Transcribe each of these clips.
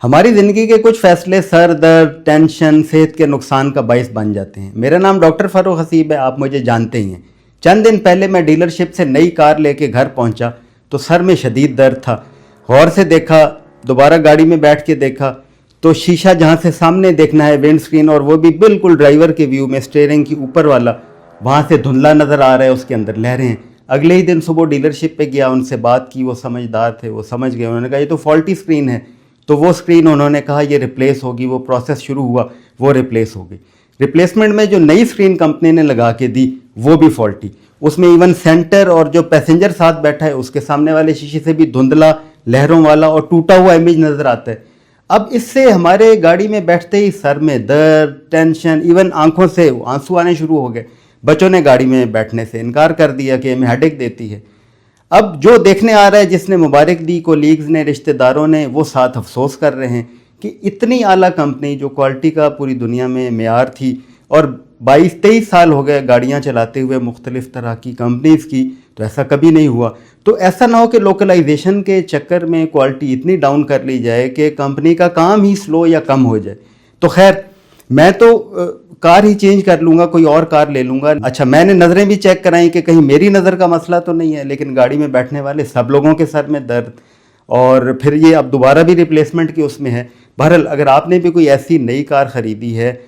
हमारी ज़िंदगी के कुछ फैसले सर दर्द, टेंशन, सेहत के नुकसान का बायस बन जाते हैं। मेरा नाम डॉक्टर फ़ारूक हसीब है, आप मुझे जानते ही हैं। चंद दिन पहले मैं डीलरशिप से नई कार लेके घर पहुंचा तो सर में शदीद दर्द था। गौर से देखा, दोबारा गाड़ी में बैठ के देखा तो शीशा जहां से सामने देखना है विंड स्क्रीन, और वो भी बिल्कुल ड्राइवर के व्यू में, स्टीयरिंग की ऊपर वाला, वहाँ से धुंधला नज़र आ रहा है, उसके अंदर लहरें हैं। अगले ही दिन सुबह डीलरशिप पे गया, उनसे बात की, वो समझदार थे, वो समझ गए। उन्होंने कहा ये तो फॉल्टी स्क्रीन है। तो वो स्क्रीन उन्होंने कहा ये रिप्लेस होगी, वो प्रोसेस शुरू हुआ, वो रिप्लेस हो गई। रिप्लेसमेंट में जो नई स्क्रीन कंपनी ने लगा के दी वो भी फॉल्टी, उसमें इवन सेंटर और जो पैसेंजर साथ बैठा है उसके सामने वाले शीशे से भी धुंधला, लहरों वाला और टूटा हुआ इमेज नज़र आता है। अब इससे हमारे गाड़ी में बैठते ही सर में दर्द, टेंशन, इवन आंखों से आंसू आने शुरू हो गए। बच्चों ने गाड़ी में बैठने से इनकार कर दिया कि हमें हेडेक देती है। अब जो देखने आ रहा है, जिसने मुबारक दी, कोलीग्स ने, रिश्तेदारों ने, वो साथ अफसोस कर रहे हैं कि इतनी आला कंपनी जो क्वालिटी का पूरी दुनिया में मेयार थी, और 22-23 साल हो गए गाड़ियां चलाते हुए मुख्तलिफ तरह की कंपनीज़ की, तो ऐसा कभी नहीं हुआ। तो ऐसा ना हो कि लोकलाइजेशन के चक्कर में क्वालिटी इतनी डाउन कर ली जाए कि कंपनी का काम ही स्लो या कम हो जाए। तो खैर, मैं तो कार ही चेंज कर लूँगा, कोई और कार ले लूँगा। अच्छा, मैंने नज़रें भी चेक कराई कि कहीं मेरी नज़र का मसला तो नहीं है, लेकिन गाड़ी में बैठने वाले सब लोगों के सर में दर्द, और फिर ये अब दोबारा भी रिप्लेसमेंट की उसमें है। बहरहाल, अगर आपने भी कोई ऐसी नई कार ख़रीदी है,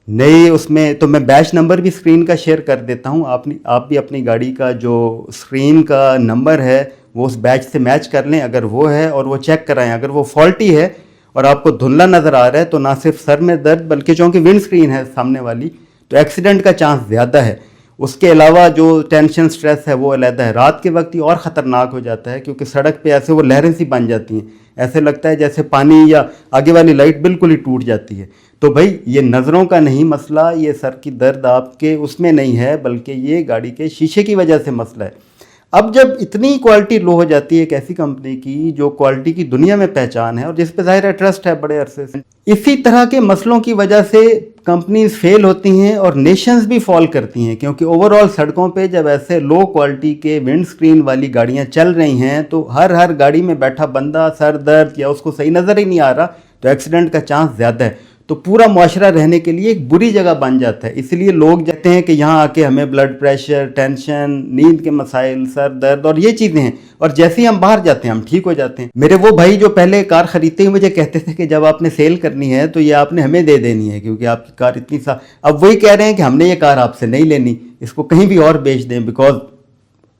नई उसमें, तो मैं बैच नंबर भी स्क्रीन का शेयर कर देता हूँ। आप भी अपनी गाड़ी का जो स्क्रीन का नंबर है वो उस बैच से मैच कर लें, अगर वो है, और वो चेक कराएं। अगर वो फॉल्टी है और आपको धुंधला नज़र आ रहा है तो ना सिर्फ सर में दर्द, बल्कि चूँकि विंड स्क्रीन है सामने वाली, तो एक्सीडेंट का चांस ज़्यादा है। उसके अलावा जो टेंशन, स्ट्रेस है वो अलहदा है। रात के वक्त ही और ख़तरनाक हो जाता है, क्योंकि सड़क पे ऐसे वो लहरें सी बन जाती हैं, ऐसे लगता है जैसे पानी या आगे वाली लाइट बिल्कुल ही टूट जाती है। तो भाई, ये नज़रों का नहीं मसला, ये सर की दर्द आपके उसमें नहीं है, बल्कि ये गाड़ी के शीशे की वजह से मसला है। अब जब इतनी क्वालिटी लो हो जाती है एक ऐसी कंपनी की जो क्वालिटी की दुनिया में पहचान है और जिस पे ज़ाहिर है ट्रस्ट है बड़े अरसे से, इसी तरह के मसलों की वजह से कंपनीज फेल होती हैं और नेशंस भी फॉल करती हैं। क्योंकि ओवरऑल सड़कों पे जब ऐसे लो क्वालिटी के विंड स्क्रीन वाली गाड़ियां चल रही हैं तो हर गाड़ी में बैठा बंदा सर दर्द या उसको सही नज़र ही नहीं आ रहा, तो एक्सीडेंट का चांस ज़्यादा है। तो पूरा मुआशरा रहने के लिए एक बुरी जगह बन जाता है। इसलिए लोग कहते हैं कि यहाँ आके हमें ब्लड प्रेशर, टेंशन, नींद के मसाइल, सर दर्द और ये चीज़ें हैं, और जैसे ही हम बाहर जाते हैं हम ठीक हो जाते हैं। मेरे वो भाई जो पहले कार खरीदते ही मुझे कहते थे कि जब आपने सेल करनी है तो ये आपने हमें दे देनी है, क्योंकि आपकी कार इतनी अब वही कह रहे हैं कि हमने ये कार आपसे नहीं लेनी, इसको कहीं भी और बेच दें, बिकॉज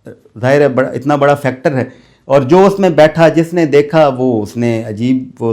ज़ाहिर है इतना बड़ा फैक्टर है। और जो उसमें बैठा, जिसने देखा, वो उसने अजीब वो